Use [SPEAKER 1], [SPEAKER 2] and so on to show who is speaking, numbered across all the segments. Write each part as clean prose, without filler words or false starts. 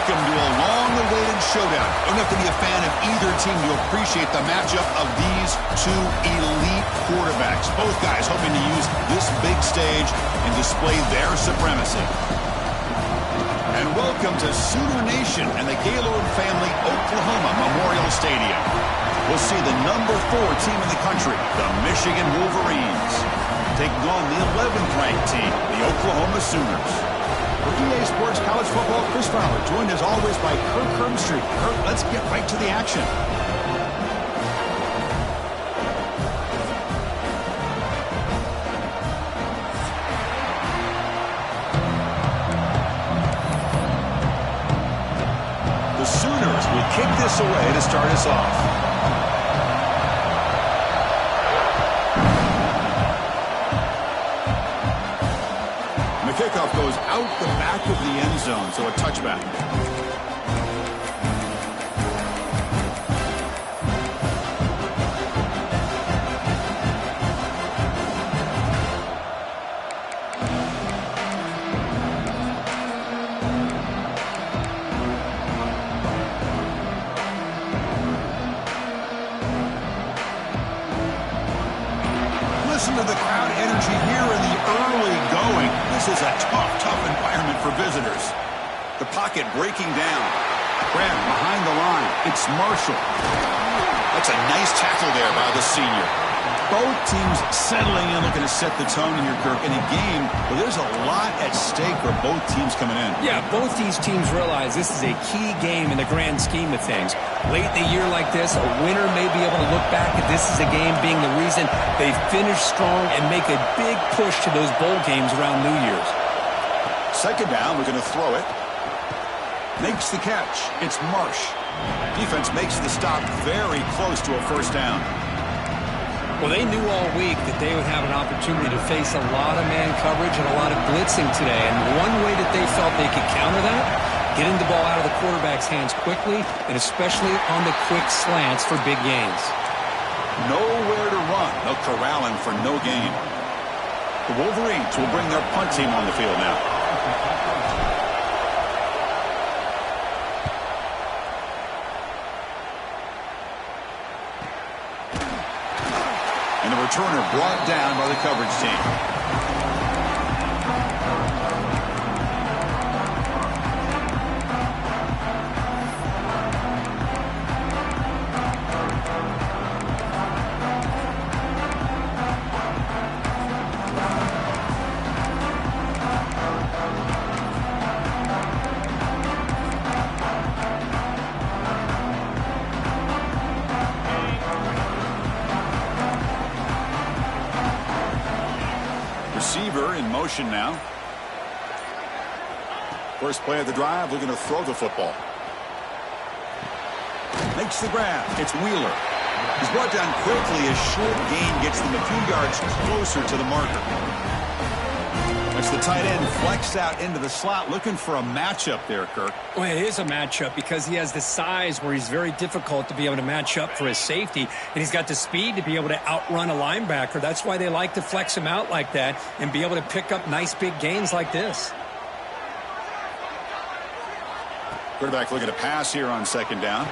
[SPEAKER 1] Welcome to a long-awaited showdown. You don't have to be a fan of either team to appreciate the matchup of these two elite quarterbacks. Both guys hoping to use this big stage and display their supremacy. And welcome to Sooner Nation and the Gaylord Family Oklahoma Memorial Stadium. We'll see the number 4 team in the country, the Michigan Wolverines, taking on the 11th ranked team, the Oklahoma Sooners. For EA Sports College Football, Chris Fowler, joined as always by Kirk Herbstreit. Kirk, let's get right to the action. The Sooners will kick this away to start us off. Kickoff goes out the back of the end zone, so a touchback. Listen to the crowd energy here in the early going. This is a tough environment for visitors. The pocket breaking down. Graham behind the line. It's Marshall. That's a nice tackle there by the senior. Both teams settling in, looking to set the tone here, Kirk, in a game where there's a lot at stake for both teams coming in.
[SPEAKER 2] Yeah, both these teams realize this is a key game in the grand scheme of things. Late in the year like this, a winner may be able to look back at this as a game being the reason they finish strong and make a big push to those bowl games around New Year's.
[SPEAKER 1] Second down, we're going to throw it. Makes the catch. It's Marsh. Defense makes the stop very close to a first down.
[SPEAKER 2] Well, they knew all week that they would have an opportunity to face a lot of man coverage and a lot of blitzing today. And one way that they felt they could counter that, getting the ball out of the quarterback's hands quickly, and especially on the quick slants for big gains.
[SPEAKER 1] Nowhere to run. They'll corral him for no gain. The Wolverines will bring their punt team on the field now. And the returner brought down by the coverage team. Receiver in motion now. First play of the drive, looking to throw the football. Makes the grab. It's Wheeler. He's brought down quickly. A short gain gets them a few yards closer to the marker. That's the tight end flexed out into the slot, looking for a matchup there, Kirk.
[SPEAKER 2] Well, it is a matchup because he has the size where he's very difficult to be able to match up for his safety, and he's got the speed to be able to outrun a linebacker. That's why they like to flex him out like that and be able to pick up nice big gains like this.
[SPEAKER 1] Quarterback looking to pass here on second down.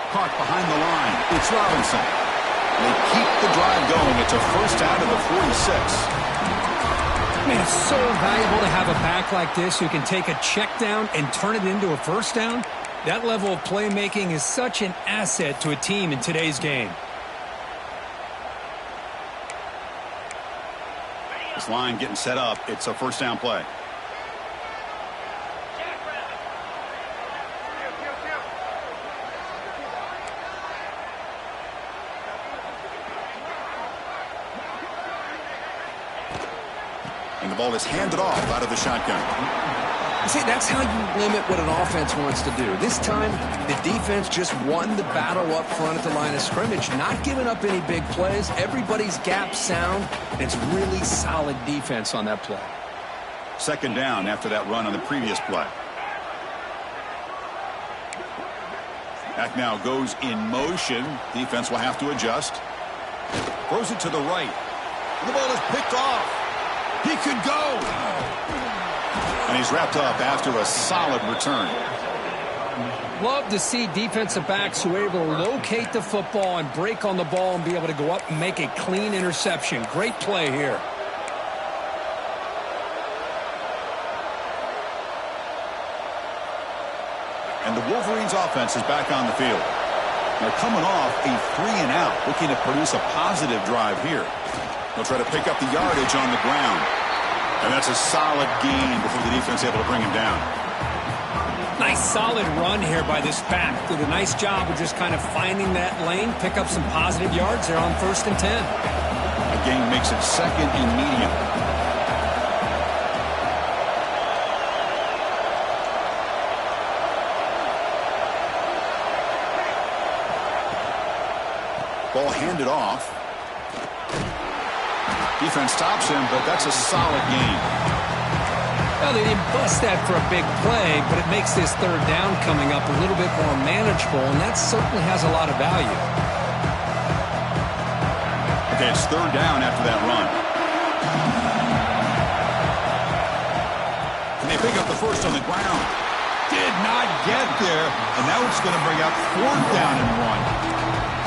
[SPEAKER 1] Caught behind the line. It's Robinson. They keep the drive going. It's a first down to the 46.
[SPEAKER 2] Man, it's so valuable to have a back like this who can take a check down and turn it into a first down. That level of playmaking is such an asset to a team in today's game.
[SPEAKER 1] This line getting set up. It's a first down play. And the ball is handed off out of the shotgun.
[SPEAKER 3] See, that's how you limit what an offense wants to do. This time, the defense just won the battle up front at the line of scrimmage, not giving up any big plays. Everybody's gap sound. It's really solid defense on that play.
[SPEAKER 1] Second down after that run on the previous play. Back now goes in motion. Defense will have to adjust. Throws it to the right. And the ball is picked off. He could go. And he's wrapped up after a solid return.
[SPEAKER 2] Love to see defensive backs who are able to locate the football and break on the ball and be able to go up and make a clean interception. Great play here.
[SPEAKER 1] And the Wolverines offense is back on the field. They're coming off a 3-and-out, looking to produce a positive drive here. They'll try to pick up the yardage on the ground. And that's a solid gain before the defense is able to bring him down.
[SPEAKER 2] Nice solid run here by this back. Did a nice job of just kind of finding that lane, pick up some positive yards there on 1st and 10.
[SPEAKER 1] A gain makes it 2nd and medium. Ball handed off. Defense stops him, but that's a solid gain.
[SPEAKER 2] Well, they didn't bust that for a big play, but it makes this 3rd down coming up a little bit more manageable, and that certainly has a lot of value.
[SPEAKER 1] Okay, it's 3rd down after that run. And they pick up the first on the ground. Did not get there, and now it's going to bring up 4th down and 1.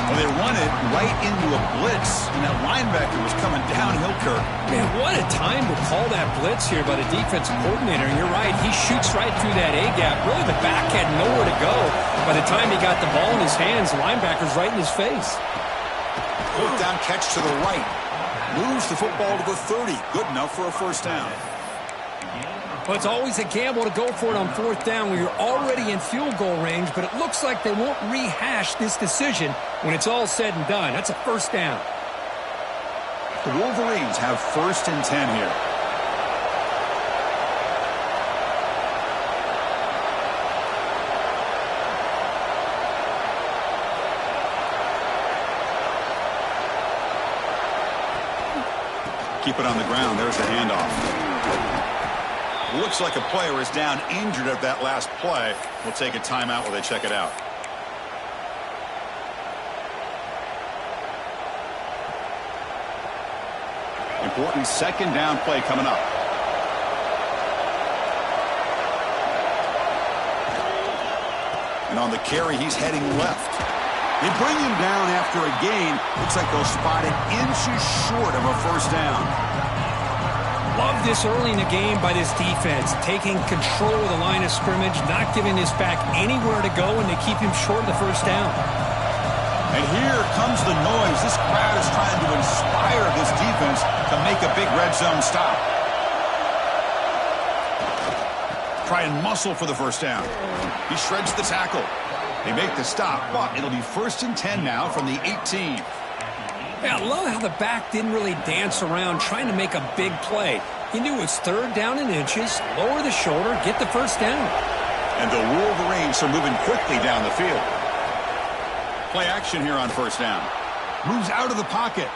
[SPEAKER 1] Well, they run it right into a blitz, and that linebacker was coming downhill, Kirk.
[SPEAKER 2] Man, what a time to call that blitz here by the defensive coordinator. And you're right, he shoots right through that A-gap. Really, the back had nowhere to go. By the time he got the ball in his hands, the linebacker's right in his face.
[SPEAKER 1] 4th down catch to the right. Moves the football to the 30. Good enough for a 1st down.
[SPEAKER 2] Well, it's always a gamble to go for it on 4th down when you're already in field goal range, but it looks like they won't rehash this decision when it's all said and done. That's a 1st down.
[SPEAKER 1] The Wolverines have 1st and 10 here. Keep it on the ground. There's the handoff. Looks like a player is down injured at that last play. We'll take a timeout while they check it out. Important 2nd down play coming up. And on the carry, he's heading left. They bring him down after a gain. Looks like they'll spot it inches short of a 1st down.
[SPEAKER 2] Love this early in the game by this defense, taking control of the line of scrimmage, not giving this back anywhere to go, and they keep him short of the 1st down.
[SPEAKER 1] And here comes the noise. This crowd is trying to inspire this defense to make a big red zone stop. Try and muscle for the 1st down. He shreds the tackle. They make the stop, but it'll be 1st and 10 now from the 18.
[SPEAKER 2] Yeah, I love how the back didn't really dance around trying to make a big play. He knew it's 3rd down and inches, lower the shoulder, get the 1st down.
[SPEAKER 1] And the Wolverines are moving quickly down the field. Play action here on 1st down. Moves out of the pocket.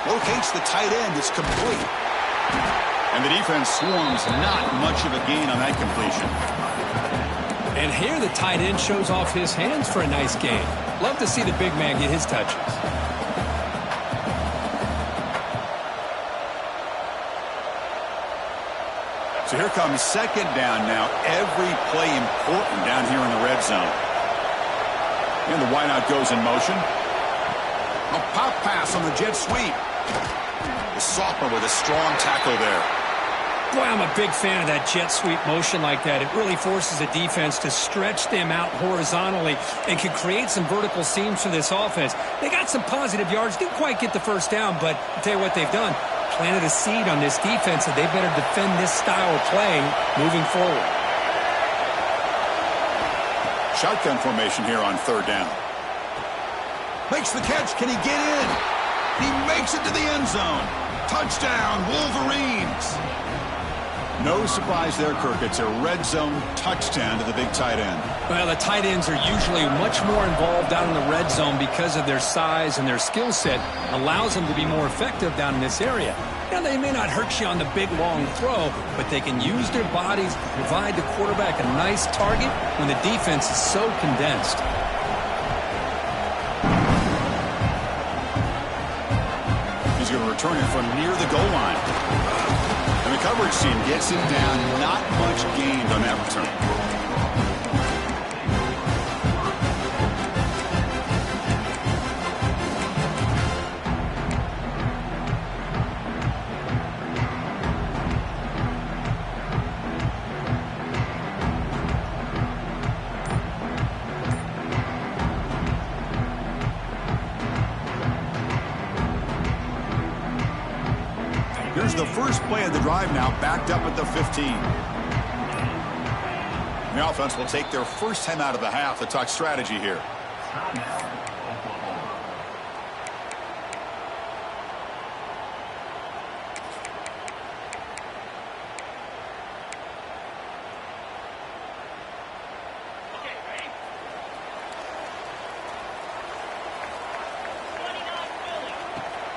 [SPEAKER 1] Locates the tight end. It's complete. And the defense swarms. Not much of a gain on that completion.
[SPEAKER 2] And here the tight end shows off his hands for a nice gain. Love to see the big man get his touches.
[SPEAKER 1] So here comes 2nd down now. Every play important down here in the red zone. And the wideout goes in motion. A pop pass on the jet sweep. The sophomore with a strong tackle there.
[SPEAKER 2] Boy, I'm a big fan of that jet sweep motion like that. It really forces the defense to stretch them out horizontally and can create some vertical seams for this offense. They got some positive yards. Didn't quite get the 1st down, but I'll tell you what they've done. Planted a seed on this defense, and they better defend this style of play moving forward.
[SPEAKER 1] Shotgun formation here on 3rd down. Makes the catch. Can he get in? He makes it to the end zone. Touchdown, Wolverines. No surprise there, Kirk. It's a red zone touchdown to the big tight end.
[SPEAKER 2] Well, the tight ends are usually much more involved down in the red zone because of their size and their skill set. Allows them to be more effective down in this area. Now, they may not hurt you on the big, long throw, but they can use their bodies to provide the quarterback a nice target when the defense is so condensed.
[SPEAKER 1] He's going to return it from near the goal line. And the coverage team gets him down. Not much gained on that return. the first play of the drive now, backed up at the 15. The offense will take their first time out of the half to talk strategy here.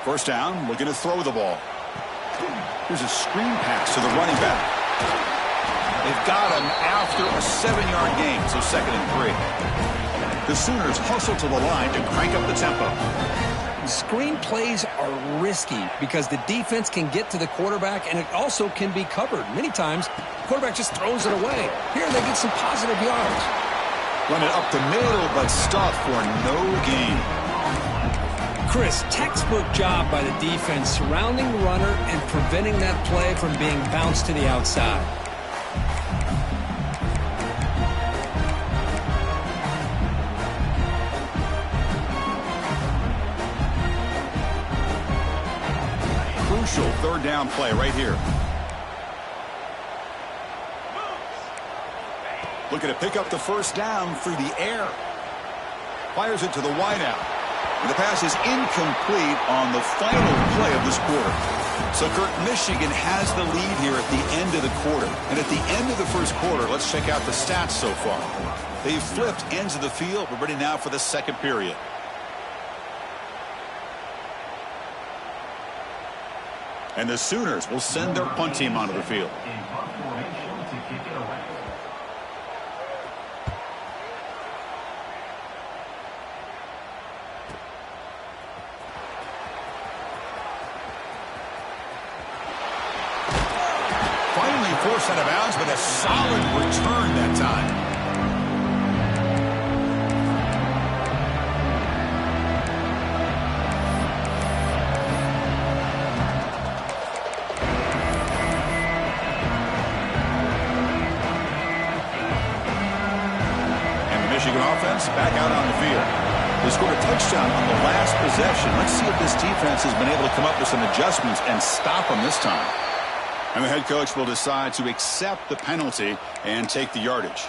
[SPEAKER 1] First down, looking to throw the ball. Here's a screen pass to the running back. They've got him after a 7-yard gain, so 2nd and 3. The Sooners hustle to the line to crank up the tempo.
[SPEAKER 3] Screen plays are risky because the defense can get to the quarterback, and it also can be covered. Many times, the quarterback just throws it away. Here, they get some positive yards.
[SPEAKER 1] Run it up the middle, but stuffed for no gain.
[SPEAKER 3] Chris, textbook job by the defense surrounding the runner and preventing that play from being bounced to the outside.
[SPEAKER 1] Crucial 3rd down play right here. Looking to pick up the first down through the air. Fires it to the wideout. The pass is incomplete on the final play of this quarter. So, Kurt, Michigan has the lead here at the end of the quarter. And at the end of the first quarter, let's check out the stats so far. They've flipped ends of the field. We're ready now for the second period. And the Sooners will send their punt team onto the field. Forced out of bounds, but a solid return that time. And the Michigan offense back out on the field. They scored a touchdown on the last possession. Let's see if this defense has been able to come up with some adjustments and stop them this time. And the head coach will decide to accept the penalty and take the yardage.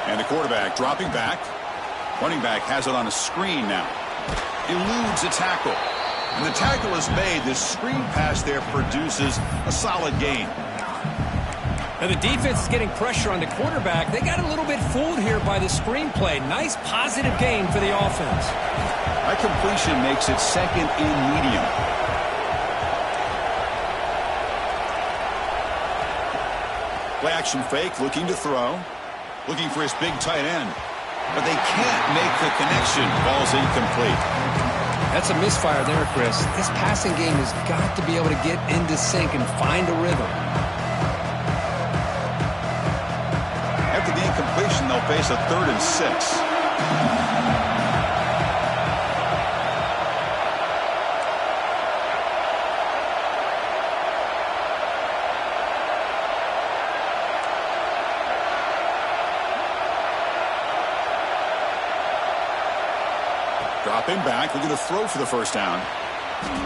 [SPEAKER 1] And the quarterback dropping back. Running back has it on a screen now. Eludes a tackle. And the tackle is made. This screen pass there produces a solid gain.
[SPEAKER 3] And the defense is getting pressure on the quarterback. They got a little bit fooled here by the screen play. Nice positive gain for the offense.
[SPEAKER 1] That completion makes it 2nd and medium. Play action fake, looking to throw. Looking for his big tight end. But they can't make the connection. Ball's incomplete.
[SPEAKER 3] That's a misfire there, Chris. This passing game has got to be able to get into sync and find a rhythm.
[SPEAKER 1] After the incompletion, they'll face a 3rd and 6. Dropping back, looking to throw for the first down.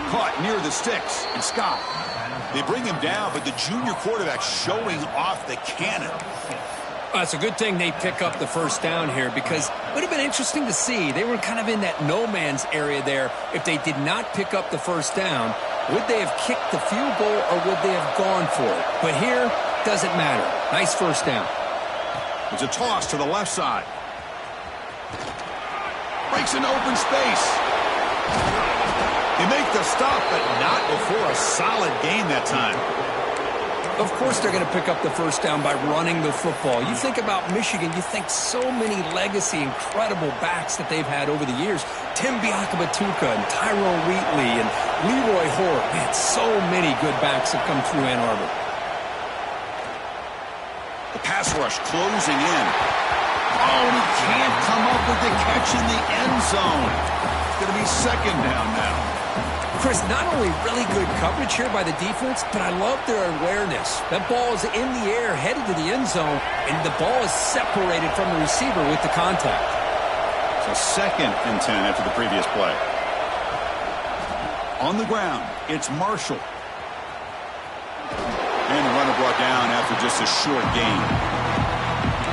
[SPEAKER 1] Caught near the sticks, and Scott. They bring him down, but the junior quarterback showing off the cannon.
[SPEAKER 3] It's a good thing they pick up the first down here because it would have been interesting to see. They were kind of in that no man's area there. If they did not pick up the first down, would they have kicked the field goal or would they have gone for it? But here, doesn't matter. Nice first down.
[SPEAKER 1] There's a toss to the left side. Breaks an open space. They make the stop, but not before a solid gain that time.
[SPEAKER 3] Of course they're going to pick up the first down by running the football. You think about Michigan, you think so many legacy, incredible backs that they've had over the years. Tim Biakabatuka and Tyrone Wheatley and Leroy Hoare. Man, so many good backs have come through Ann Arbor.
[SPEAKER 1] The pass rush closing in. Oh, he can't come up with the catch in the end zone. Going to be second down now.
[SPEAKER 3] Chris, not only really good coverage here by the defense, but I love their awareness. That ball is in the air, headed to the end zone, and the ball is separated from the receiver with the contact.
[SPEAKER 1] So 2nd and 10 after the previous play. On the ground, it's Marshall. And the runner brought down after just a short gain.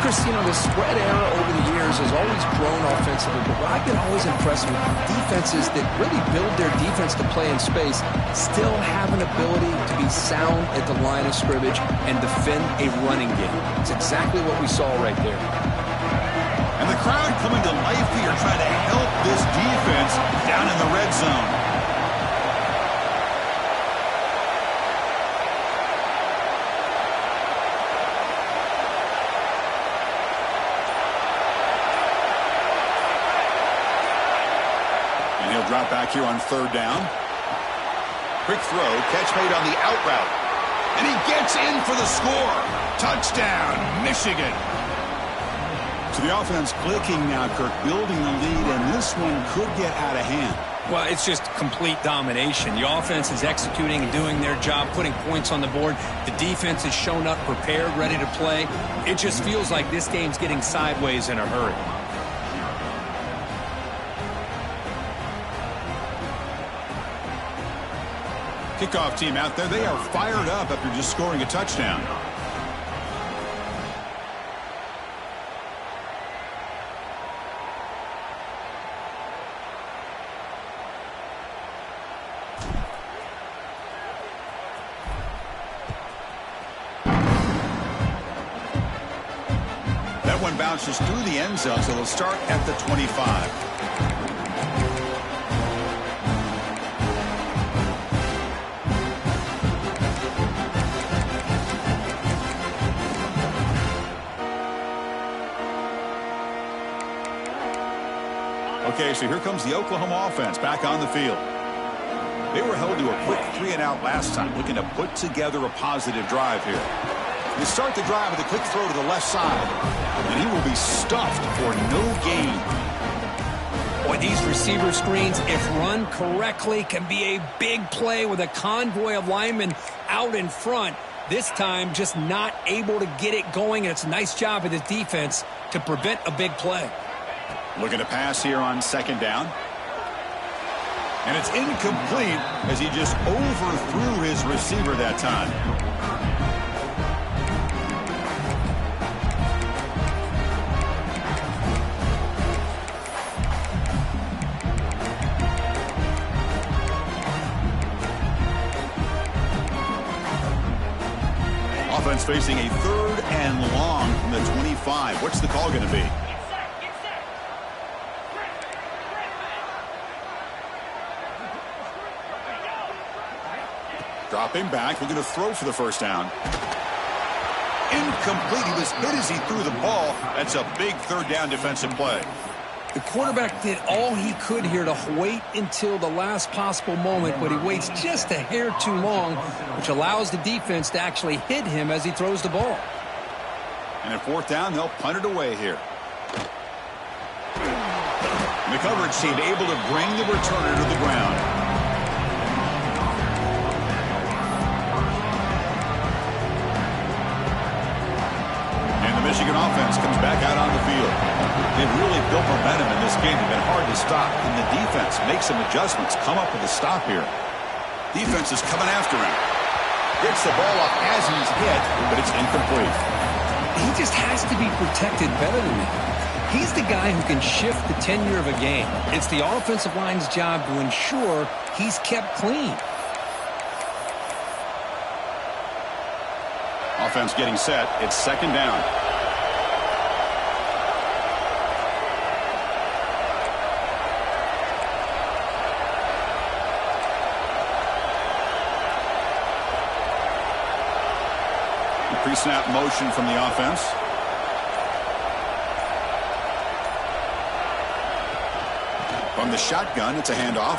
[SPEAKER 3] Chris, you know, the spread era over the years has always grown offensively, but what I've been always impressed with defenses that really build their defense to play in space still have an ability to be sound at the line of scrimmage and defend a running game. It's exactly what we saw right there.
[SPEAKER 1] And the crowd coming to life here trying to help this defense down in the red zone. Drop back here on 3rd down. Quick throw, catch made on the out route. And he gets in for the score. Touchdown, Michigan. So the offense clicking now, Kirk, building the lead, and this one could get out of hand.
[SPEAKER 2] Well, it's just complete domination. The offense is executing and doing their job, putting points on the board. The defense has shown up prepared, ready to play. It just feels like this game's getting sideways in a hurry.
[SPEAKER 1] Kickoff team out there, they are fired up after just scoring a touchdown. That one bounces through the end zone, so they'll start at the 25. Okay, so here comes the Oklahoma offense back on the field. They were held to a quick 3-and-out last time, looking to put together a positive drive here. They start the drive with a quick throw to the left side, and he will be stuffed for no gain.
[SPEAKER 2] Boy, these receiver screens, if run correctly, can be a big play with a convoy of linemen out in front. This time, just not able to get it going, and it's a nice job of the defense to prevent a big play.
[SPEAKER 1] Looking to pass here on 2nd down. And it's incomplete as he just overthrew his receiver that time. Offense facing a 3rd and long from the 25. What's the call going to be? Dropping back, looking to throw for the 1st down. Incomplete. He was hit as he threw the ball. That's a big 3rd down defensive play.
[SPEAKER 2] The quarterback did all he could here to wait until the last possible moment, but he waits just a hair too long, which allows the defense to actually hit him as he throws the ball.
[SPEAKER 1] And at 4th down, they'll punt it away here. And the coverage team able to bring the returner to the ground. Michigan offense comes back out on the field. They've really built momentum in this game. They've been hard to stop. And the defense makes some adjustments, come up with a stop here. Defense is coming after him. Gets the ball up as he's hit, but it's incomplete.
[SPEAKER 2] He just has to be protected better than that. He's the guy who can shift the tenure of a game. It's the offensive line's job to ensure he's kept clean.
[SPEAKER 1] Offense getting set. It's 2nd down. Pre-snap motion from the offense. From the shotgun, it's a handoff.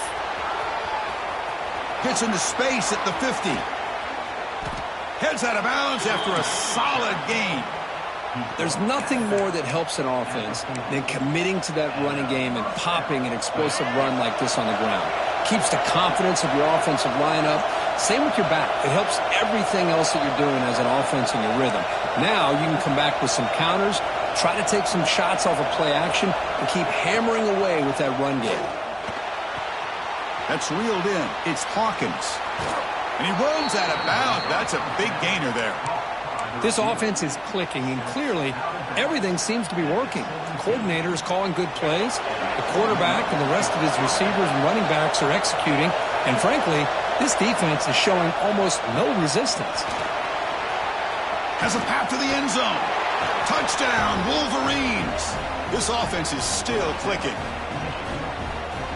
[SPEAKER 1] Gets into space at the 50. Heads out of bounds after a solid gain.
[SPEAKER 2] There's nothing more that helps an offense than committing to that running game and popping an explosive run like this on the ground. Keeps the confidence of your offensive lineup. Same with your back. It helps everything else that you're doing as an offense in your rhythm. Now you can come back with some counters, try to take some shots off of play action, and keep hammering away with that run game.
[SPEAKER 1] That's reeled in. It's Hawkins. And he runs out of bounds. That's a big gainer there.
[SPEAKER 2] This offense is clicking, and clearly everything seems to be working. The coordinator is calling good plays. The quarterback and the rest of his receivers and running backs are executing. And frankly, this defense is showing almost no resistance.
[SPEAKER 1] Has a path to the end zone. Touchdown, Wolverines. This offense is still clicking.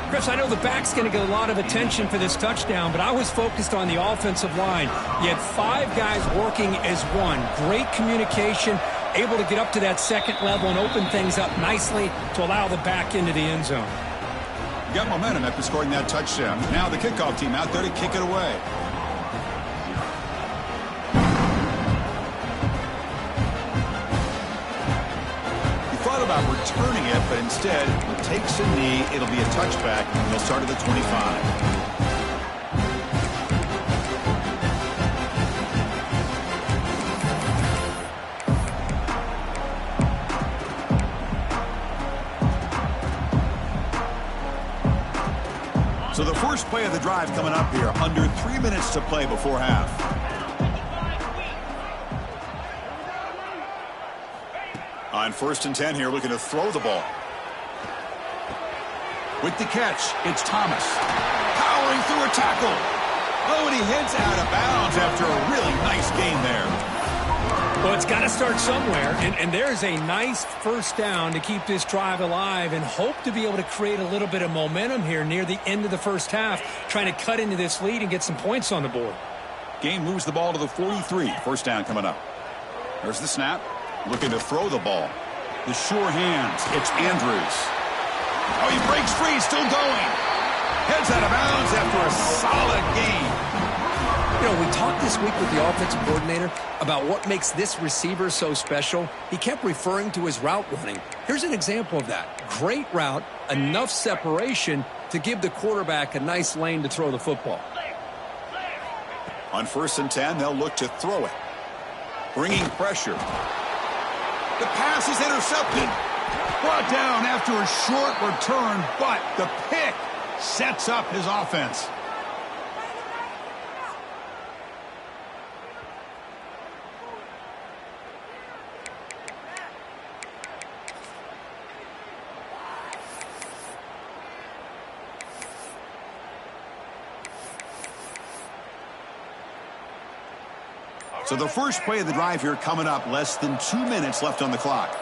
[SPEAKER 2] Chris, I know the back's going to get a lot of attention for this touchdown, but I was focused on the offensive line. You had 5 guys working as one. Great communication, able to get up to that second level and open things up nicely to allow the back into the end zone.
[SPEAKER 1] Got momentum after scoring that touchdown. Now the kickoff team out there to kick it away. About returning it, but instead takes a knee. It'll be a touchback. They'll start at the 25. So the first play of the drive coming up here. Under 3 minutes to play before half. On 1st and 10 here, looking to throw the ball. With the catch, it's Thomas. Powering through a tackle. Oh, and he heads out of bounds after a really nice gain there.
[SPEAKER 2] Well, it's got to start somewhere, and there's a nice first down to keep this drive alive and hope to be able to create a little bit of momentum here near the end of the first half, trying to cut into this lead and get some points on the board.
[SPEAKER 1] Game moves the ball to the 43. First down coming up. There's the snap. Looking to throw the ball. The sure hands. It's Andrews. Oh, he breaks free. Still going. Heads out of bounds after a solid game.
[SPEAKER 2] You know, we talked this week with the offensive coordinator about what makes this receiver so special. He kept referring to his route running. Here's an example of that. Great route, enough separation to give the quarterback a nice lane to throw the football.
[SPEAKER 1] On 1st and 10, they'll look to throw it. Bringing pressure. The pass is intercepted. Brought down after a short return, but the pick sets up his offense. So the first play of the drive here coming up. Less than 2 minutes left on the clock.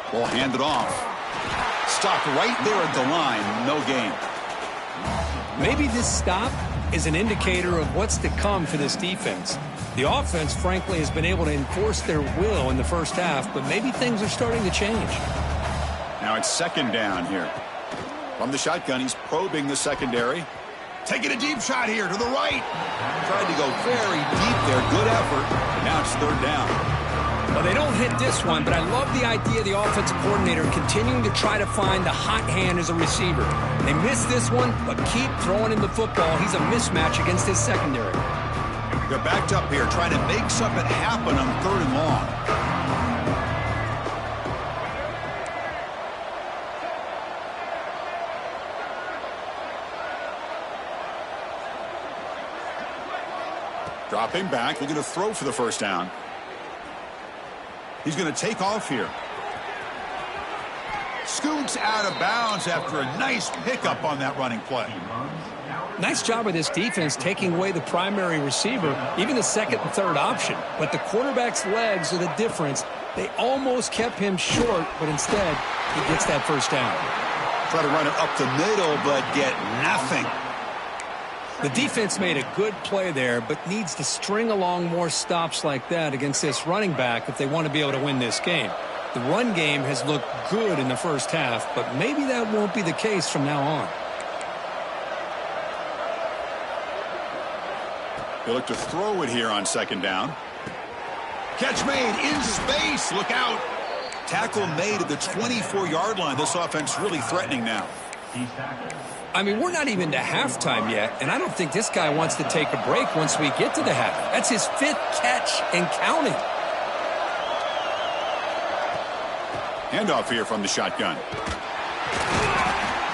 [SPEAKER 1] Ball handed off. Stopped right there at the line. No gain.
[SPEAKER 2] Maybe this stop is an indicator of what's to come for this defense. The offense, frankly, has been able to enforce their will in the first half, but maybe things are starting to change.
[SPEAKER 1] Now it's 2nd down here. From the shotgun, he's probing the secondary. Taking a deep shot here to the right. Tried to go very deep there. Good effort. And now it's 3rd down.
[SPEAKER 2] Well, they don't hit this one, but I love the idea of the offensive coordinator continuing to try to find the hot hand as a receiver. They missed this one, but keep throwing him the football. He's a mismatch against his secondary.
[SPEAKER 1] They're backed up here, trying to make something happen on 3rd and long. Dropping back, looking to throw for the first down. He's going to take off here. Scoots out of bounds after a nice pickup on that running play.
[SPEAKER 2] Nice job of this defense taking away the primary receiver, even the 2nd and 3rd option. But the quarterback's legs are the difference. They almost kept him short, but instead, he gets that first down.
[SPEAKER 1] Try to run it up the middle, but get nothing.
[SPEAKER 2] The defense made a good play there, but needs to string along more stops like that against this running back if they want to be able to win this game. The run game has looked good in the first half, but maybe that won't be the case from now on.
[SPEAKER 1] They look to throw it here on 2nd down. Catch made in space. Look out. Tackle made at the 24-yard line. This offense really threatening now.
[SPEAKER 2] I mean, we're not even to halftime yet, and I don't think this guy wants to take a break once we get to the half. That's his 5th catch and counting.
[SPEAKER 1] Handoff here from the shotgun.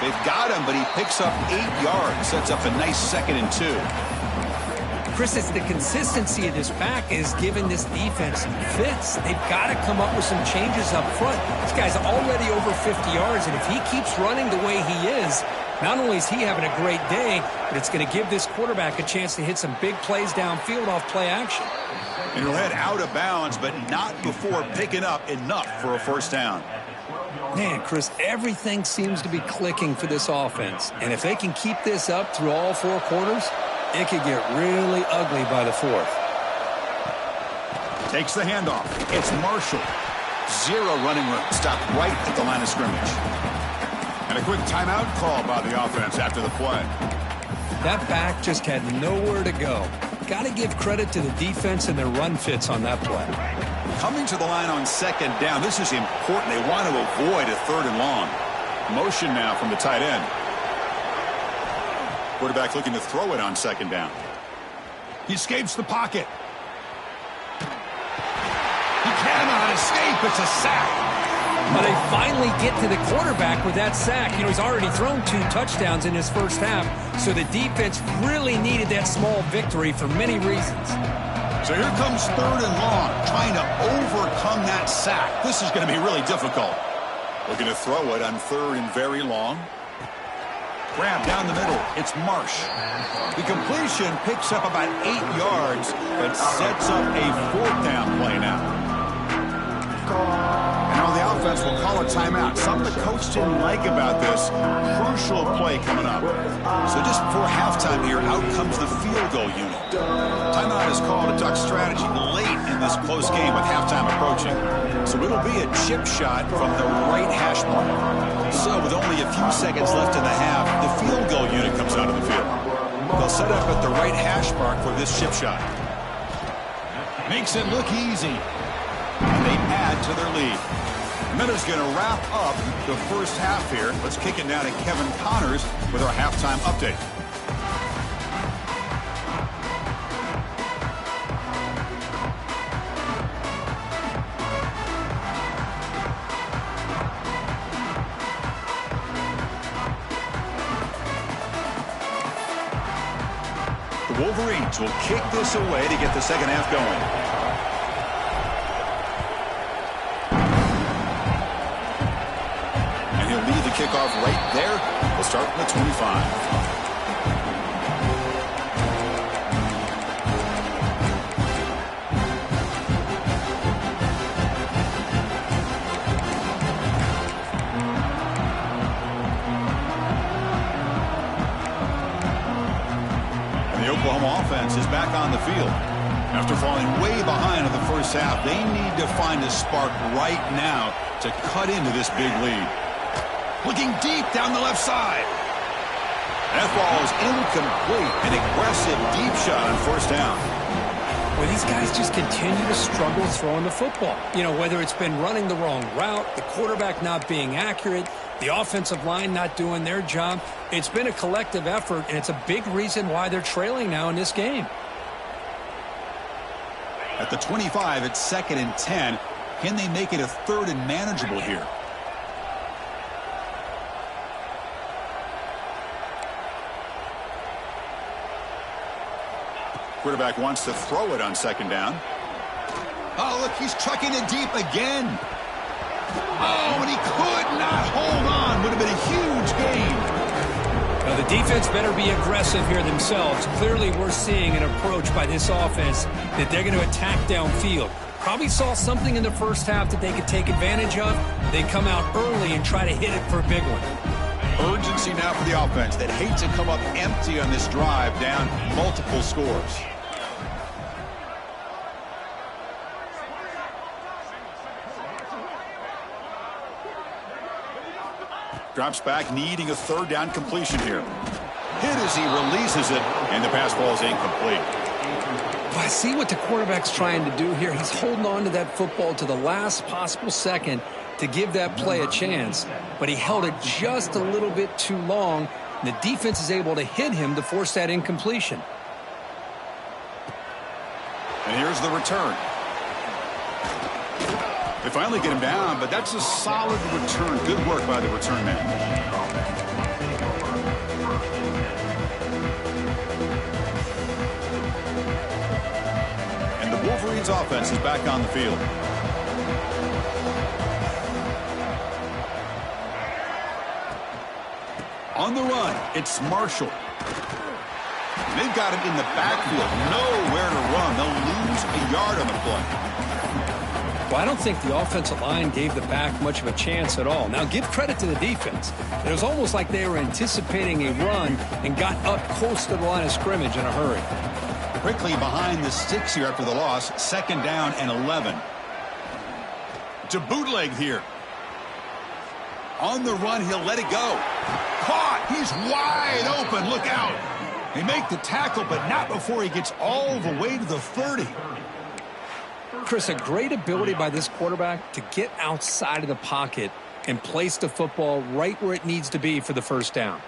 [SPEAKER 1] They've got him, but he picks up 8 yards. Sets up a nice 2nd and 2.
[SPEAKER 2] Chris, it's the consistency of this back is giving this defense fits. They've got to come up with some changes up front. This guy's already over 50 yards, and if he keeps running the way he is, not only is he having a great day, but it's going to give this quarterback a chance to hit some big plays downfield off play action.
[SPEAKER 1] And he'll head out of bounds, but not before picking up enough for a first down.
[SPEAKER 2] Man, Chris, everything seems to be clicking for this offense. And if they can keep this up through all 4 quarters, it could get really ugly by the 4th.
[SPEAKER 1] Takes the handoff. It's Marshall. 0 running room. Stopped right at the line of scrimmage. And a quick timeout call by the offense after the play.
[SPEAKER 2] That back just had nowhere to go. Got to give credit to the defense and their run fits on that play.
[SPEAKER 1] Coming to the line on 2nd down. This is important. They want to avoid a 3rd and long. Motion now from the tight end. Quarterback looking to throw it on 2nd down. He escapes the pocket. He cannot escape. It's a sack.
[SPEAKER 2] But they finally get to the quarterback with that sack. You know, he's already thrown 2 touchdowns in his first half, so the defense really needed that small victory for many reasons.
[SPEAKER 1] So here comes 3rd and long, trying to overcome that sack. This is going to be really difficult. Looking to throw it on 3rd and very long. Grab down the middle. It's Marsh. The completion picks up about 8 yards, but sets up a 4th down play now. And now the offense will call a timeout. Something the coach didn't like about this. Crucial play coming up. So just before halftime here, out comes the field goal unit. Timeout is called a duck strategy late in this close game with halftime approaching. So it'll be a chip shot from the right hash mark. So with only a few seconds left in the half, the field goal unit comes out of the field. They'll set up at the right hash mark for this chip shot. Makes it look easy. And they add to their lead. Miller's going to wrap up the first half here. Let's kick it now to Kevin Connors with our halftime update. The Wolverines will kick this away to get the second half going. Kickoff right there. We'll start from the 25. And the Oklahoma offense is back on the field. After falling way behind in the first half, they need to find a spark right now to cut into this big lead. Looking deep down the left side. That ball is incomplete. An aggressive deep shot on first down.
[SPEAKER 2] Well, these guys just continue to struggle throwing the football. You know, whether it's been running the wrong route, the quarterback not being accurate, the offensive line not doing their job. It's been a collective effort, and it's a big reason why they're trailing now in this game.
[SPEAKER 1] At the 25, it's 2nd and 10. Can they make it a 3rd and manageable here? Quarterback wants to throw it on 2nd down. Oh, look, he's trucking it deep again. Oh, and he could not hold on. Would have been a huge gain.
[SPEAKER 2] Now, the defense better be aggressive here themselves. Clearly, we're seeing an approach by this offense that they're going to attack downfield. Probably saw something in the first half that they could take advantage of. They come out early and try to hit it for a big one.
[SPEAKER 1] Urgency now for the offense that hate to come up empty on this drive, down multiple scores. Drops back, needing a 3rd down completion here. Hit as he releases it, and the pass ball is incomplete.
[SPEAKER 2] I see what the quarterback's trying to do here. He's holding on to that football to the last possible second to give that play a chance, but he held it just a little bit too long, and the defense is able to hit him to force that incompletion.
[SPEAKER 1] And here's the return. They finally get him down, but that's a solid return. Good work by the return man. And the Wolverines offense is back on the field. On the run, it's Marshall. They've got him in the backfield. Nowhere to run. They'll lose a yard on the play.
[SPEAKER 2] Well, I don't think the offensive line gave the back much of a chance at all. Now, give credit to the defense. It was almost like they were anticipating a run and got up close to the line of scrimmage in a hurry.
[SPEAKER 1] Quickly behind the sticks here after the loss. 2nd down and 11. To bootleg here. On the run, he'll let it go. Caught! He's wide open. Look out! They make the tackle, but not before he gets all the way to the 30.
[SPEAKER 2] Chris, a great ability by this quarterback to get outside of the pocket and place the football right where it needs to be for the first down.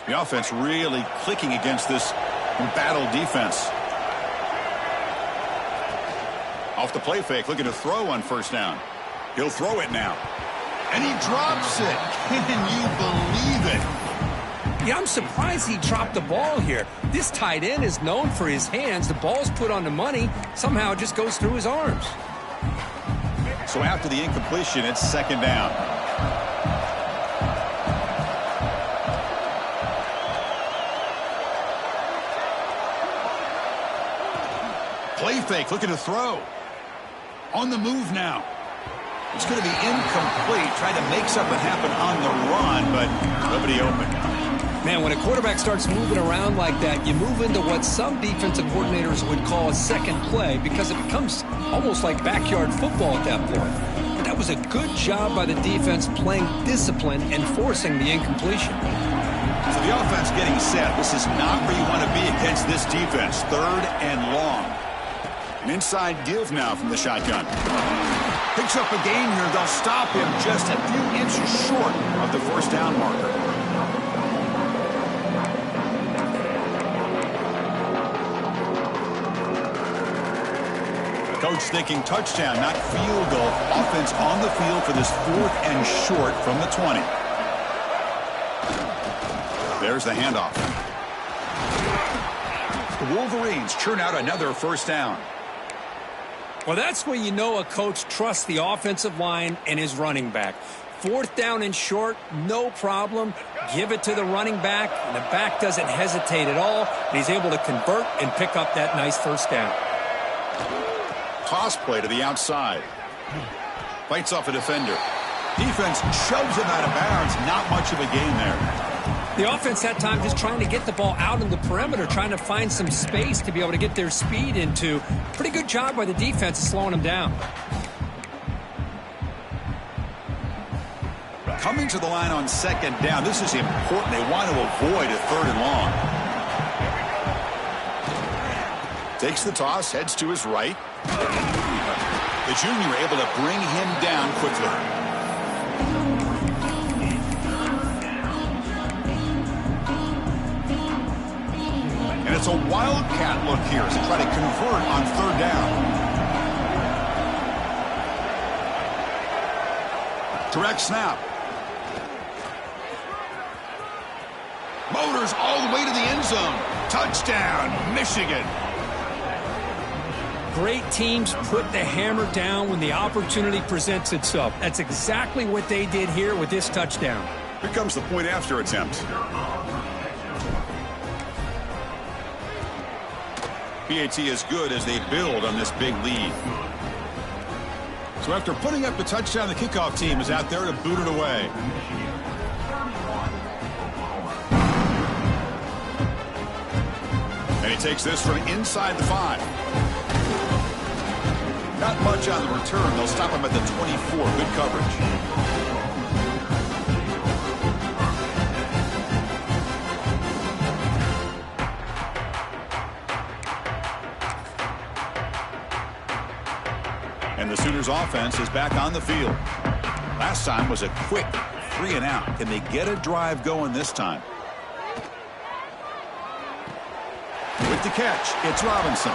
[SPEAKER 1] The offense really clicking against this embattled defense. Off the play fake, looking to throw on 1st down. He'll throw it now. And he drops it. Can you believe it?
[SPEAKER 2] Yeah, I'm surprised he dropped the ball here. This tight end is known for his hands. The ball's put on the money. Somehow it just goes through his arms.
[SPEAKER 1] So after the incompletion, it's 2nd down. Play fake, looking to throw. On the move now. It's going to be incomplete. Trying to make something happen on the run, but nobody open.
[SPEAKER 2] Man, when a quarterback starts moving around like that, you move into what some defensive coordinators would call a second play because it becomes almost like backyard football at that point. But that was a good job by the defense playing discipline and forcing the incompletion.
[SPEAKER 1] So the offense getting set. This is not where you want to be against this defense. 3rd and long. An inside give now from the shotgun. Picks up a gain here. They'll stop him just a few inches short of the 1st down marker. Coach thinking touchdown, not field goal. Offense on the field for this 4th and short from the 20. There's the handoff. The Wolverines churn out another 1st down.
[SPEAKER 2] Well, that's where you know a coach trusts the offensive line and his running back. 4th down and short, no problem. Give it to the running back, and the back doesn't hesitate at all. And he's able to convert and pick up that nice 1st down.
[SPEAKER 1] Toss play to the outside. Fights off a defender. Defense shoves him out of bounds. Not much of a gain there.
[SPEAKER 2] The offense that time just trying to get the ball out on the perimeter, trying to find some space to be able to get their speed into. Pretty good job by the defense of slowing them down.
[SPEAKER 1] Coming to the line on 2nd down. This is important. They want to avoid a 3rd and long. Takes the toss, heads to his right. The junior able to bring him down quickly. And it's a wildcat look here as they try to convert on 3rd down. Direct snap. Motors all the way to the end zone. Touchdown, Michigan.
[SPEAKER 2] Great teams put the hammer down when the opportunity presents itself. That's exactly what they did here with this touchdown.
[SPEAKER 1] Here comes the point after attempt. PAT is good as they build on this big lead. So after putting up the touchdown, the kickoff team is out there to boot it away. And he takes this from inside the 5. Not much on the return. They'll stop him at the 24. Good coverage. And the Sooners offense is back on the field. Last time was a quick 3 and out. Can they get a drive going this time? With the catch, it's Robinson.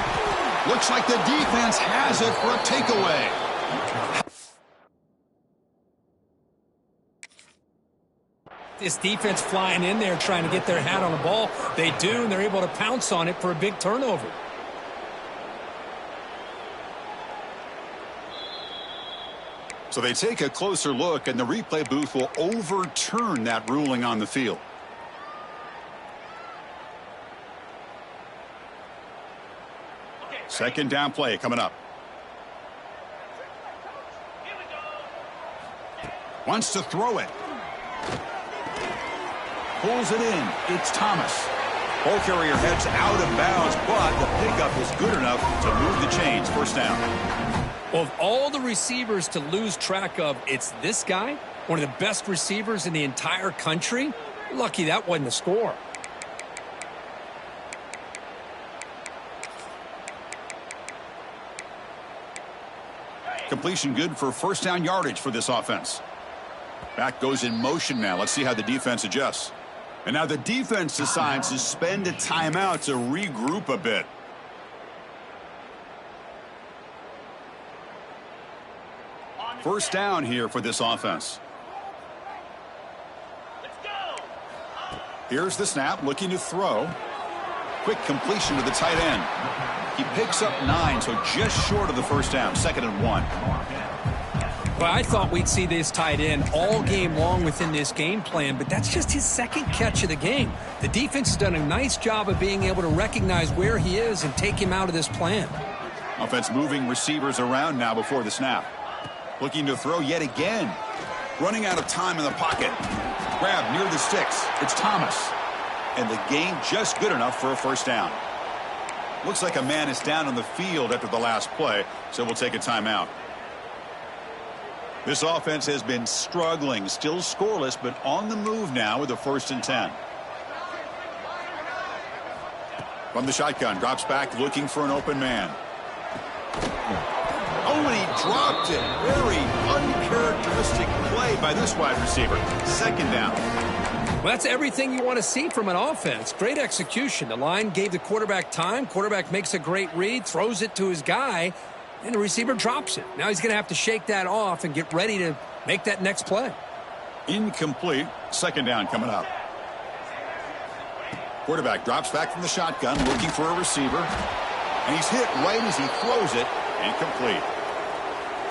[SPEAKER 1] Looks like the defense has it for a takeaway.
[SPEAKER 2] This defense flying in there trying to get their hat on the ball. They do, and they're able to pounce on it for a big turnover.
[SPEAKER 1] So they take a closer look, and the replay booth will overturn that ruling on the field. Second down play coming up. Wants to throw it. Pulls it in. It's Thomas. Ball carrier heads out of bounds, but the pickup is good enough to move the chains. First down.
[SPEAKER 2] Well, of all the receivers to lose track of, it's this guy, one of the best receivers in the entire country. Lucky that wasn't the score.
[SPEAKER 1] Completion good for first down yardage for this offense. Back goes in motion now. Let's see how the defense adjusts. And now the defense decides to spend a timeout to regroup a bit. First down here for this offense. Here's the snap, looking to throw. Quick completion to the tight end. He picks up 9, so just short of the first down. 2nd and 1.
[SPEAKER 2] Well, I thought we'd see this tight end all game long within this game plan, but that's just his second catch of the game. The defense has done a nice job of being able to recognize where he is and take him out of this plan.
[SPEAKER 1] Offense moving receivers around now before the snap. Looking to throw yet again. Running out of time in the pocket. Grab near the sticks. It's Thomas. And the gain just good enough for a first down. Looks like a man is down on the field after the last play, so we'll take a timeout. This offense has been struggling, still scoreless, but on the move now with a 1st and 10. From the shotgun, drops back looking for an open man. Oh, and he dropped it. Very uncharacteristic play by this wide receiver. 2nd down.
[SPEAKER 2] Well, that's everything you want to see from an offense. Great execution. The line gave the quarterback time. Quarterback makes a great read, throws it to his guy, and the receiver drops it. Now he's going to have to shake that off and get ready to make that next play.
[SPEAKER 1] Incomplete. 2nd down coming up. Quarterback drops back from the shotgun, looking for a receiver. And he's hit right as he throws it. Incomplete.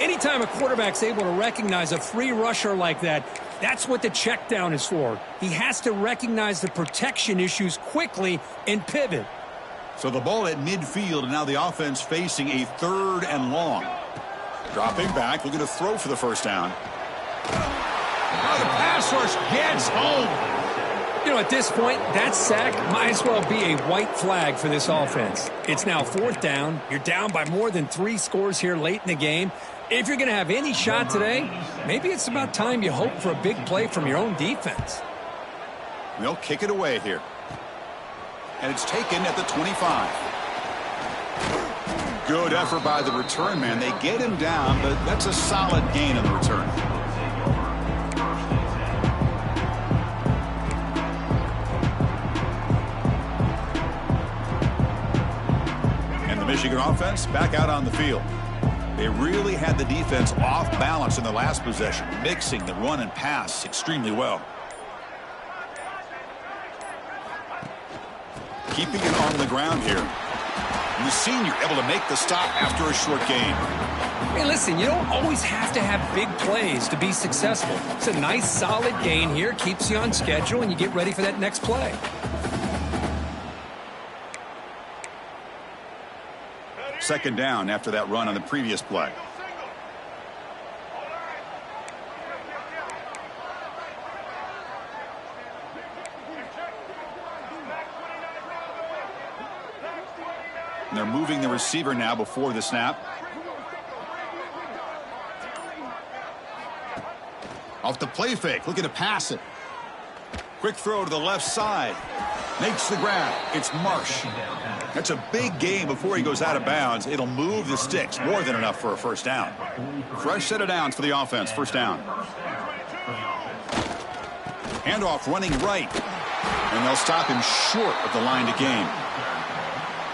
[SPEAKER 2] Anytime a quarterback's able to recognize a free rusher like that, that's what the check down is for. He has to recognize the protection issues quickly and pivot.
[SPEAKER 1] So the ball at midfield, and now the offense facing a 3rd and long. Dropping back, looking to throw for the first down. Oh, the pass rush gets home.
[SPEAKER 2] You know, at this point, that sack might as well be a white flag for this offense. It's now 4th down. You're down by more than 3 scores here late in the game. If you're going to have any shot today, maybe it's about time you hope for a big play from your own defense.
[SPEAKER 1] They'll kick it away here. And it's taken at the 25. Good effort by the return man. They get him down, but that's a solid gain on the return. And the Michigan offense back out on the field. They really had the defense off balance in the last possession, mixing the run and pass extremely well. Keeping it on the ground here. And the senior able to make the stop after a short gain.
[SPEAKER 2] Hey, listen, you don't always have to have big plays to be successful. It's a nice, solid gain here, keeps you on schedule, and you get ready for that next play.
[SPEAKER 1] Second down after that run on the previous play. And they're moving the receiver now before the snap. Off the play fake, looking to pass it. Quick throw to the left side. Makes the grab. It's Marsh. That's a big gain before he goes out of bounds. It'll move the sticks. More than enough for a first down. Fresh set of downs for the offense. First down. Handoff running right. And they'll stop him short of the line to gain.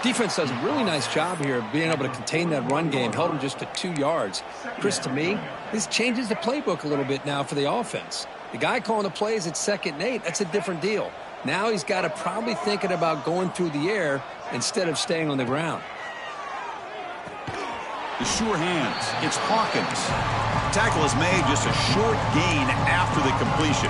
[SPEAKER 2] Defense does a really nice job here of being able to contain that run game. Held him just to 2 yards. Chris, to me, this changes the playbook a little bit now for the offense. The guy calling the plays at 2nd and 8, that's a different deal. Now he's got to probably thinking about going through the air instead of staying on the ground.
[SPEAKER 1] The sure hands. It's Hawkins. Tackle is made, just a short gain after the completion.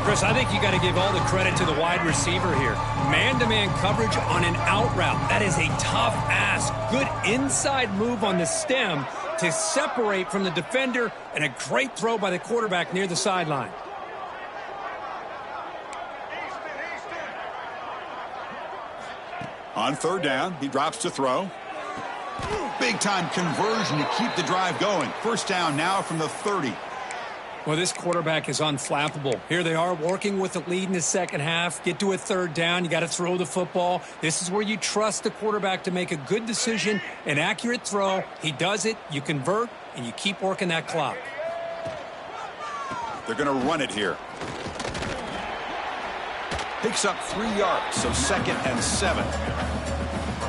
[SPEAKER 2] Chris, I think you got to give all the credit to the wide receiver here. Man-to-man coverage on an out route. That is a tough ask. Good inside move on the stem to separate from the defender, and a great throw by the quarterback near the sideline.
[SPEAKER 1] On 3rd down, he drops to throw. Big-time conversion to keep the drive going. First down now from the 30.
[SPEAKER 2] Well, this quarterback is unflappable. Here they are working with the lead in the second half. Get to a 3rd down. You got to throw the football. This is where you trust the quarterback to make a good decision, an accurate throw. He does it. You convert, and you keep working that clock.
[SPEAKER 1] They're going to run it here. Picks up 3 yards, so 2nd and 7.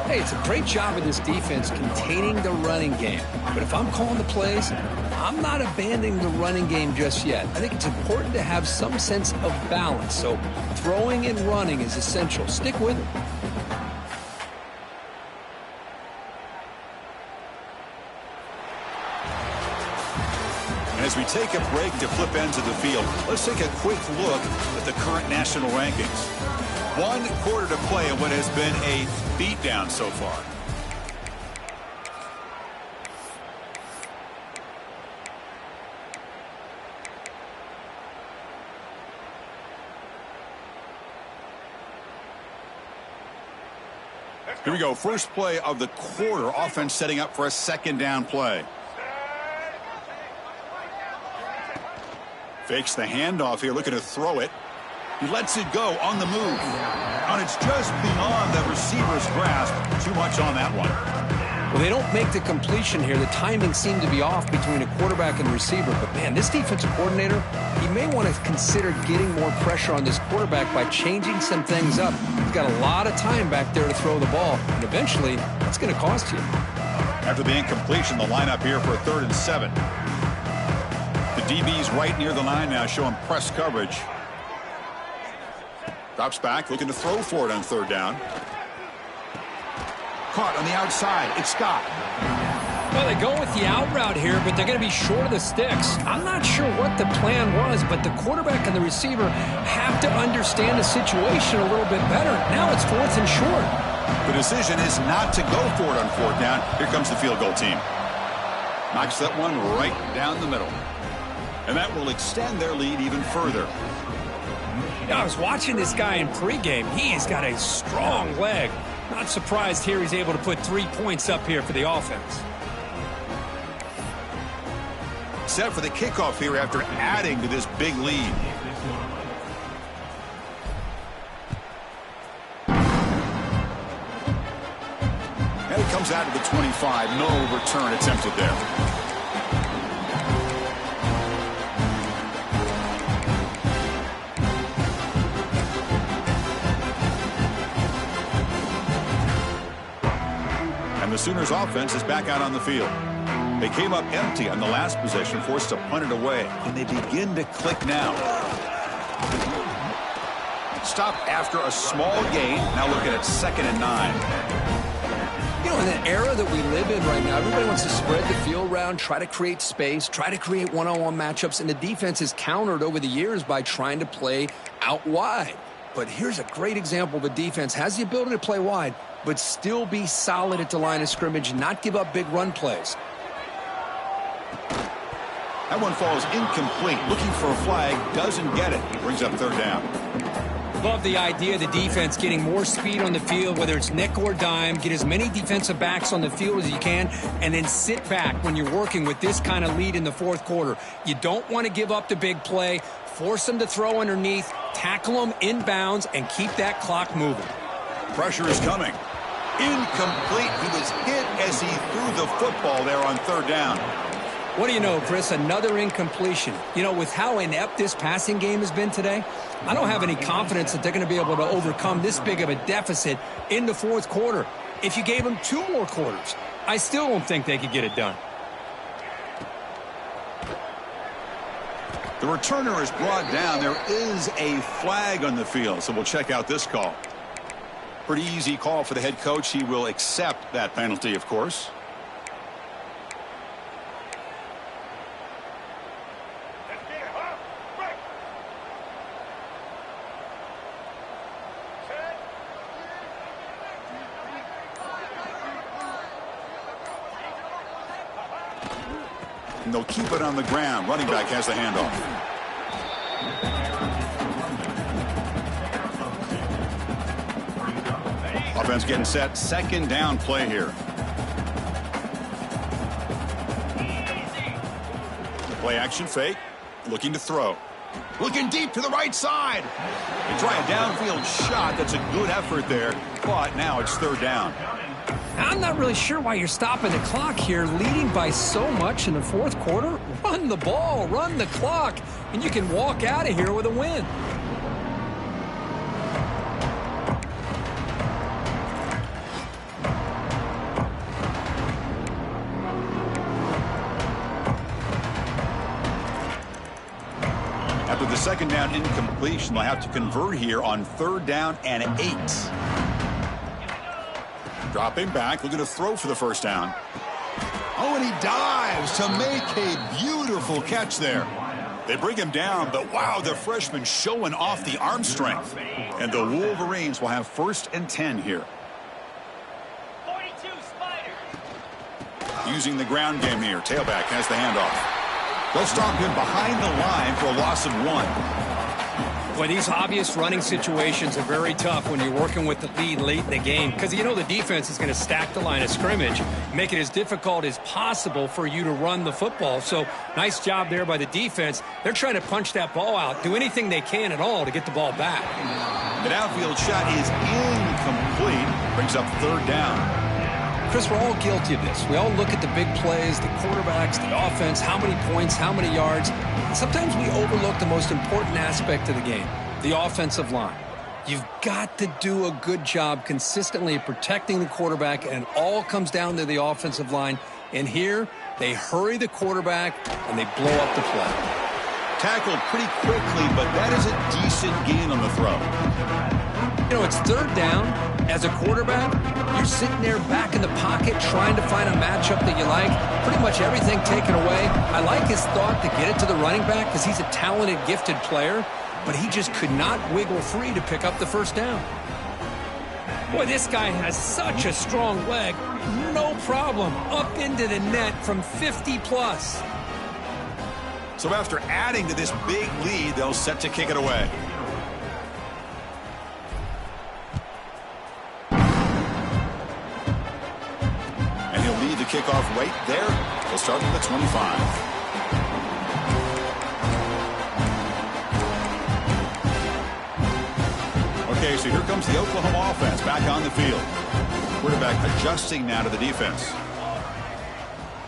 [SPEAKER 2] Hey, it's a great job of this defense containing the running game. But if I'm calling the plays, I'm not abandoning the running game just yet. I think it's important to have some sense of balance. So throwing and running is essential. Stick with it.
[SPEAKER 1] And as we take a break to flip ends of the field, let's take a quick look at the current national rankings. 1 quarter to play in what has been a beatdown so far. Here we go. First play of the quarter. Offense setting up for a 2nd down play. Fakes the handoff here, looking to throw it. He lets it go on the move. And it's just beyond the receiver's grasp. Too much on that one.
[SPEAKER 2] Well, they don't make the completion here. The timing seemed to be off between a quarterback and receiver. But, man, this defensive coordinator, he may want to consider getting more pressure on this quarterback by changing some things up. He's got a lot of time back there to throw the ball. And eventually, that's going to cost you.
[SPEAKER 1] After the incompletion, the lineup here for a 3rd and 7. The DB's right near the line now, showing press coverage. Drops back, looking to throw for it on 3rd down. Caught on the outside. It's Scott.
[SPEAKER 2] Well, they go with the out route here, but they're going to be short of the sticks. I'm not sure what the plan was, but the quarterback and the receiver have to understand the situation a little bit better. Now it's 4th and short.
[SPEAKER 1] The decision is not to go for it on 4th down. Here comes the field goal team. Knocks that one right down the middle. And that will extend their lead even further.
[SPEAKER 2] I was watching this guy in pregame. He has got a strong leg. Not surprised here he's able to put 3 points up here for the offense.
[SPEAKER 1] Set for the kickoff here after adding to this big lead. And it comes out to the 25. No return attempted there. And the Sooners offense is back out on the field. They came up empty on the last possession, forced to punt it away. And they begin to click now. Stopped after a small gain. Now looking at 2nd and 9.
[SPEAKER 2] You know, in the era that we live in right now, everybody wants to spread the field around, try to create space, try to create one-on-one matchups, and the defense is countered over the years by trying to play out wide. But here's a great example of a defense has the ability to play wide, but still be solid at the line of scrimmage, not give up big run plays.
[SPEAKER 1] That one falls incomplete. Looking for a flag, doesn't get it. Brings up 3rd down.
[SPEAKER 2] love the idea of the defense getting more speed on the field, whether it's nickel or dime, get as many defensive backs on the field as you can, and then sit back when you're working with this kind of lead in the fourth quarter. You don't want to give up the big play. Force them to throw underneath, tackle them inbounds, and keep that clock moving.
[SPEAKER 1] Pressure is coming. Incomplete. He was hit as he threw the football there on third down.
[SPEAKER 2] What do you know, Chris? Another incompletion. You know, with how inept this passing game has been today, I don't have any confidence that they're going to be able to overcome this big of a deficit in the fourth quarter. If you gave them 2 more quarters, I still don't think they could get it done.
[SPEAKER 1] The returner is brought down. There is a flag on the field, so we'll check out this call. Pretty easy call for the head coach. He will accept that penalty, of course. And they'll keep it on the ground. Running back has the handoff. Offense getting set. Second down play here. Play action fake. Looking to throw. Looking deep to the right side. They try a downfield shot. That's a good effort there. But now it's third down.
[SPEAKER 2] I'm not really sure why you're stopping the clock here, leading by so much in the fourth quarter. Run the ball, run the clock, and you can walk out of here with a win.
[SPEAKER 1] After the second down incompletion, they'll have to convert here on third down and 8. Dropping back, looking to throw for the first down. Oh, and he dives to make a beautiful catch there. They bring him down, but wow, the freshman showing off the arm strength. And the Wolverines will have 1st and 10 here.
[SPEAKER 4] 42 Spider.
[SPEAKER 1] Using the ground game here. Tailback has the handoff. They'll stop him behind the line for a loss of 1.
[SPEAKER 2] Boy, these obvious running situations are very tough when you're working with the lead late in the game because you know the defense is going to stack the line of scrimmage, make it as difficult as possible for you to run the football. So nice job there by the defense. They're trying to punch that ball out, do anything they can at all to get the ball back.
[SPEAKER 1] The downfield shot is incomplete. Brings up third down.
[SPEAKER 2] Chris, we're all guilty of this. We all look at the big plays, the quarterbacks, the offense, how many points, how many yards. Sometimes we overlook the most important aspect of the game, the offensive line. You've got to do a good job consistently protecting the quarterback, and it all comes down to the offensive line. And here, they hurry the quarterback, and they blow up the play.
[SPEAKER 1] Tackled pretty quickly, but that is a decent gain on the throw.
[SPEAKER 2] You know, it's third down. As a quarterback, you're sitting there back in the pocket trying to find a matchup that you like. Pretty much everything taken away. I like his thought to get it to the running back because he's a talented, gifted player, but he just could not wiggle free to pick up the first down. Boy, this guy has such a strong leg. No problem. Up into the net from 50 plus.
[SPEAKER 1] So after adding to this big lead, they'll set to kick it away. Kickoff right there. They'll start at the 25. Okay, so here comes the Oklahoma offense back on the field. Quarterback adjusting now to the defense.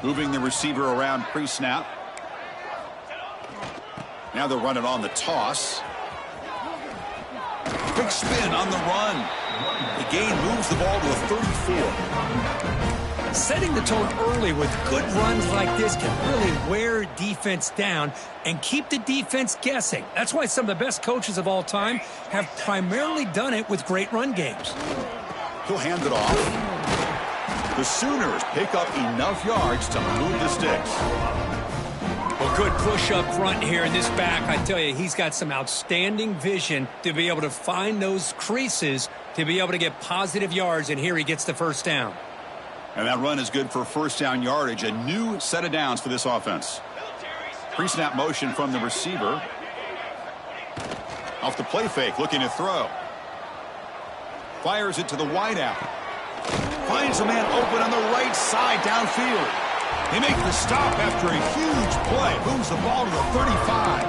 [SPEAKER 1] Moving the receiver around pre-snap. Now they'll run it on the toss. Quick spin on the run. The gain moves the ball to a 34.
[SPEAKER 2] Setting the tone early with good runs like this can really wear defense down and keep the defense guessing. That's why some of the best coaches of all time have primarily done it with great run games.
[SPEAKER 1] He'll hand it off. The Sooners pick up enough yards to move the sticks.
[SPEAKER 2] Well, good push up front here in this back. I tell you, he's got some outstanding vision to be able to find those creases to be able to get positive yards, and here he gets the first down.
[SPEAKER 1] And that run is good for first down yardage. A new set of downs for this offense. Pre-snap motion from the receiver. Off the play fake, looking to throw. Fires it to the wideout. Finds a man open on the right side downfield. They make the stop after a huge play. Moves the ball to the 35.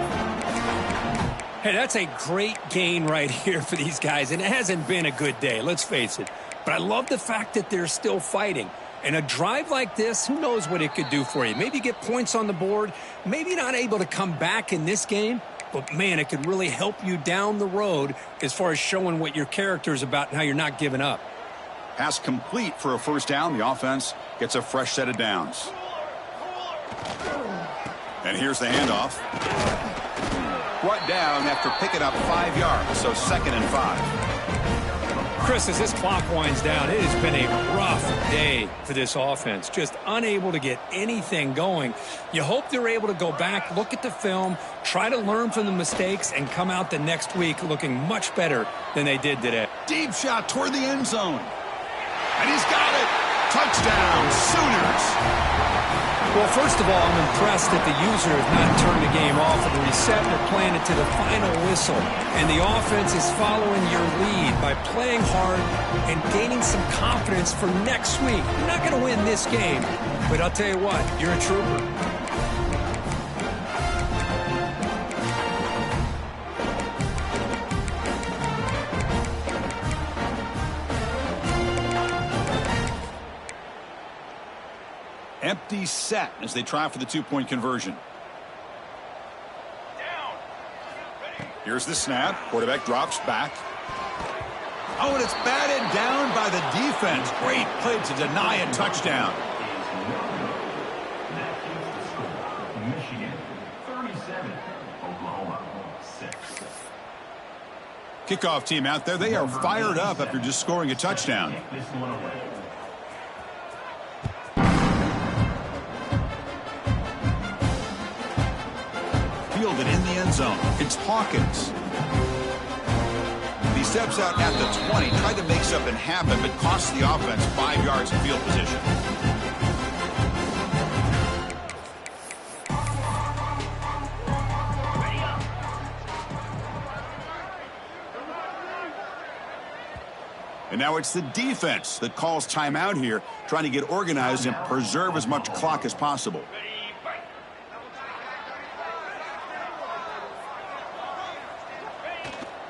[SPEAKER 2] Hey, that's a great gain right here for these guys, and it hasn't been a good day, let's face it. But I love the fact that they're still fighting. And a drive like this, who knows what it could do for you. Maybe get points on the board, maybe not able to come back in this game, but, man, it could really help you down the road as far as showing what your character is about and how you're not giving up.
[SPEAKER 1] Pass complete for a first down. The offense gets a fresh set of downs. And here's the handoff. Brought down after picking up 5 yards, so 2nd and 5.
[SPEAKER 2] Chris, as this clock winds down, it has been a rough day for this offense. Just unable to get anything going. You hope they're able to go back, look at the film, try to learn from the mistakes, and come out the next week looking much better than they did today.
[SPEAKER 1] Deep shot toward the end zone. And he's got it. Touchdown, Sooners.
[SPEAKER 2] Well, first of all, I'm impressed that the user has not turned the game off of the reset. They're playing it to the final whistle. And the offense is following your lead by playing hard and gaining some confidence for next week. You're not going to win this game, but I'll tell you what, you're a trooper.
[SPEAKER 1] Empty set as they try for the 2-point conversion. Here's the snap. Quarterback drops back. Oh, and it's batted down by the defense. Great play to deny a touchdown.
[SPEAKER 4] Michigan 37, Oklahoma 6.
[SPEAKER 1] Kickoff team out there. They are fired up after just scoring a touchdown.
[SPEAKER 4] This one away.
[SPEAKER 1] Fielded in the end zone. It's Hawkins. He steps out at the 20, tried to make something happen, but costs the offense 5 yards in field position. And now it's the defense that calls timeout here, trying to get organized and preserve as much clock as possible.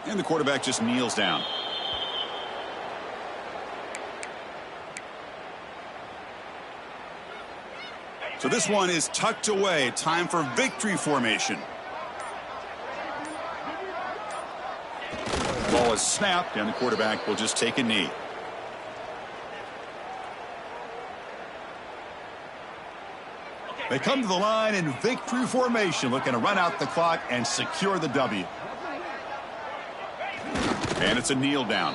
[SPEAKER 1] And the quarterback just kneels down. So this one is tucked away. Time for victory formation. Ball is snapped, and the quarterback will just take a knee. They come to the line in victory formation, looking to run out the clock and secure the W. And it's a kneel down.